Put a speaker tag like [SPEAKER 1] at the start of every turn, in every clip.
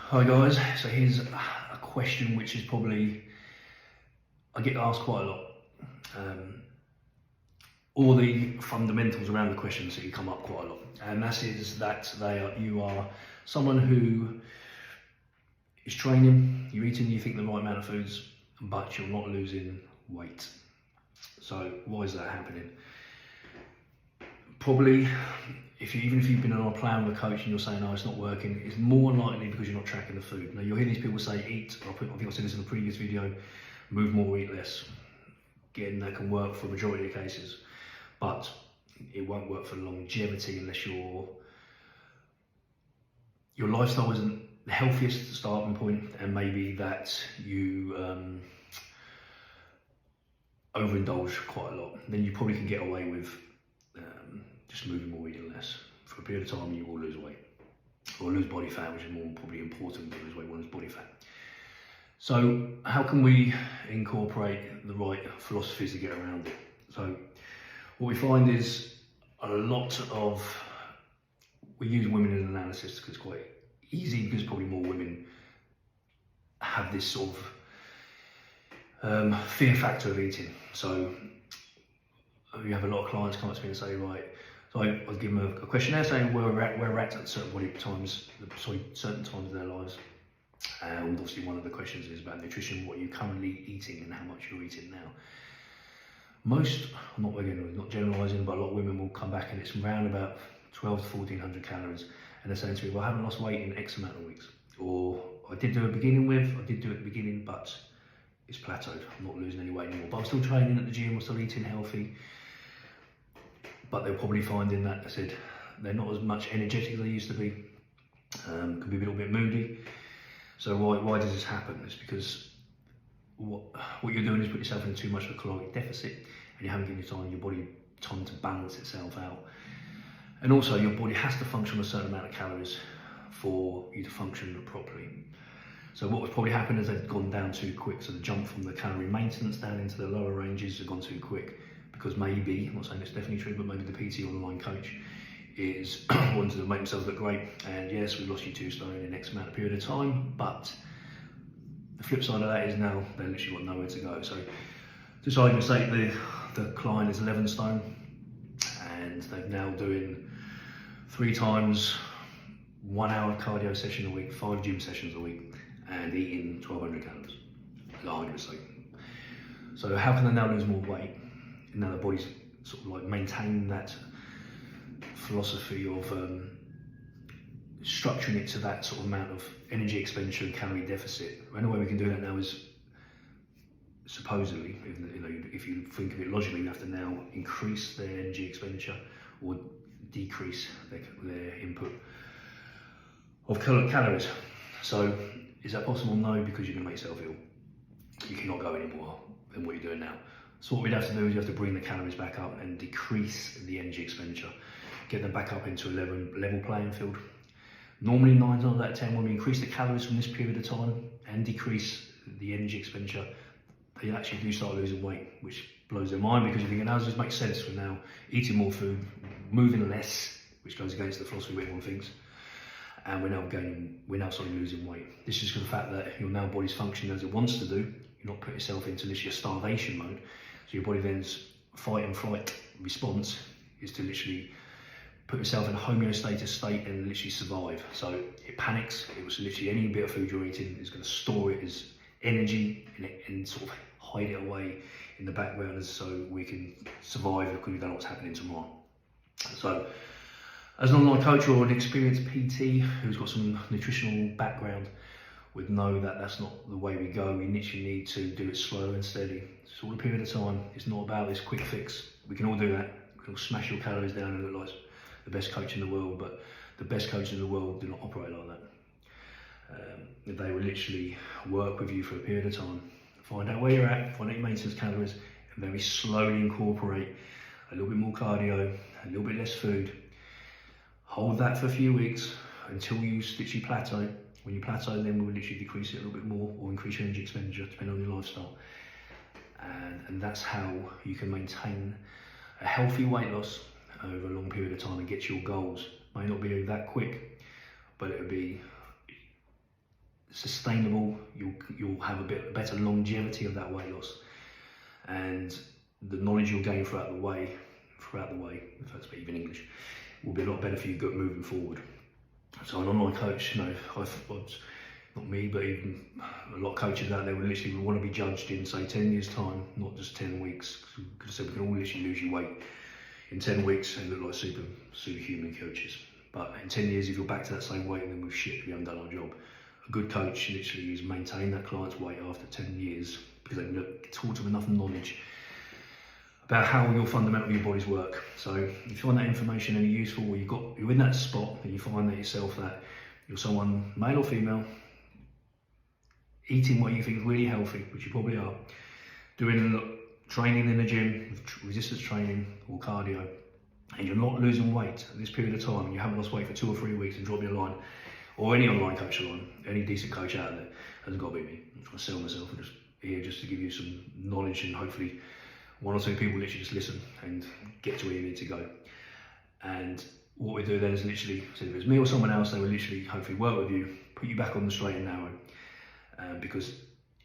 [SPEAKER 1] Hi guys, so here's a question which is probably, I get asked quite a lot. All the fundamentals around the question seem to come up quite a lot, and that is that you are someone who is training, you're eating, you think the right amount of foods, but you're not losing weight. So why is that happening? Probably, even if you've been on a plan with a coach and you're saying, no, it's not working, it's more likely because you're not tracking the food. Now you'll hear these people say, eat, I think I said this in a previous video, move more, eat less. Again, that can work for a majority of cases, but it won't work for longevity unless your lifestyle isn't the healthiest starting point, and maybe that you overindulge quite a lot. Then you probably can get away with just moving more, eating less. For a period of time, you will lose weight, or lose body fat, which is more probably important than lose weight, one is body fat. So how can we incorporate the right philosophies to get around it? So what we find is we use women in analysis because it's quite easy, because probably more women have this sort of fear factor of eating. So we have a lot of clients come up to me and say, right, so I'll give them a questionnaire saying where we're at certain times of their lives. And obviously one of the questions is about nutrition, what are you currently eating and how much you're eating now. Most, not generalising, but a lot of women will come back and it's around about 12 to 1400 calories, and they're saying to me, well, I haven't lost weight in X amount of weeks, or I did do it at the beginning, but it's plateaued, I'm not losing any weight anymore, but I'm still training at the gym, I'm still eating healthy. But they're probably finding that, I said, they're not as much energetic as they used to be, could be a little bit moody. So why does this happen? It's because what you're doing is put yourself into too much of a caloric deficit, and you haven't given your body time to balance itself out. And also your body has to function with a certain amount of calories for you to function properly. So what was probably happened is they've gone down too quick. So the jump from the calorie maintenance down into the lower ranges has gone too quick, because maybe, I'm not saying it's definitely true, but maybe the PT online coach is wanting to make themselves look great, and yes, we lost you 2 stone in X amount of period of time, but the flip side of that is now they've literally got nowhere to go. So just argument's sake, the client is 11 stone and they're now doing 3 times 1 hour cardio session a week, 5 gym sessions a week, and eating 1200 calories, for argument's sake. So how can they now lose more weight? And now the body's sort of like maintaining that philosophy of structuring it to that sort of amount of energy expenditure and calorie deficit. The only way we can do that now is, supposedly, if you think of it logically, you have to now increase their energy expenditure or decrease their input of calories. So is that possible? No, because you're going to make yourself ill. You cannot go any more than what you're doing now. So what we'd have to do is you have to bring the calories back up and decrease the energy expenditure, get them back up into a level playing field. Normally 9 times out of 10, when we increase the calories from this period of time and decrease the energy expenditure, they actually do start losing weight, which blows their mind, because you're thinking, how does this make sense? We're now eating more food, moving less, which goes against the philosophy everyone thinks, and we're now sort of losing weight. This is because of the fact that your now body's functioning as it wants to do. You're not putting yourself into literally a starvation mode. So your body then's fight and flight response is to literally put yourself in a homeostatic state and literally survive. So it panics. It was literally any bit of food you're eating is going to store it as energy and sort of hide it away in the background so we can survive, because we don't know what's happening tomorrow. So as an online coach or an experienced PT who's got some nutritional background would know that that's not the way we go. We literally need to do it slow and steady. It's all a period of time. It's not about this quick fix. We can all do that. We can all smash your calories down and look like the best coach in the world, but the best coaches in the world do not operate like that. They will literally work with you for a period of time, find out where you're at, find out your maintenance calories, and very slowly incorporate a little bit more cardio, a little bit less food. Hold that for a few weeks until you literally plateau. When you plateau, then we'll literally decrease it a little bit more or increase your energy expenditure depending on your lifestyle. And that's how you can maintain a healthy weight loss over a long period of time and get your goals. May not be that quick, but it would be sustainable. You'll have a bit better longevity of that weight loss, and the knowledge you'll gain throughout the way, if that's even English, will be a lot better for you moving forward. So an online coach, I've not me, but even a lot of coaches out there will literally want to be judged in, say, 10 years time, not just 10 weeks. Because we can all literally lose your weight in 10 weeks and look like superhuman coaches. But in 10 years, if you're back to that same weight, then we've shit, we haven't done our job. A good coach literally is maintain that client's weight after 10 years because they've taught them enough knowledge about how your fundamental your body's work. So if you find that information any useful, or you're in that spot and you find that yourself that you're someone, male or female, eating what you think is really healthy, which you probably are, doing training in the gym, resistance training or cardio, and you're not losing weight at this period of time, and you haven't lost weight for 2 or 3 weeks, and drop me a line, or any online coach line, any decent coach out there, hasn't got to be me. I'm trying to sell myself. I'm just here just to give you some knowledge, and hopefully 1 or 2 people literally just listen and get to where you need to go. And what we do then is literally, so if it's me or someone else, they will literally hopefully work with you, put you back on the straight and narrow. Because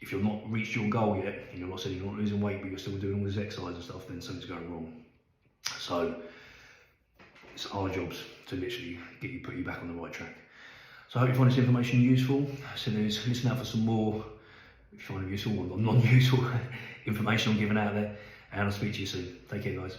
[SPEAKER 1] if you've not reached your goal yet, and you're not saying you're not losing weight, but you're still doing all this exercise and stuff, then something's going wrong. So it's our jobs to literally put you back on the right track. So I hope you find this information useful. So listen out for some more, if you find it useful or non-useful information I'm giving out there, and I'll speak to you soon. Take care, guys.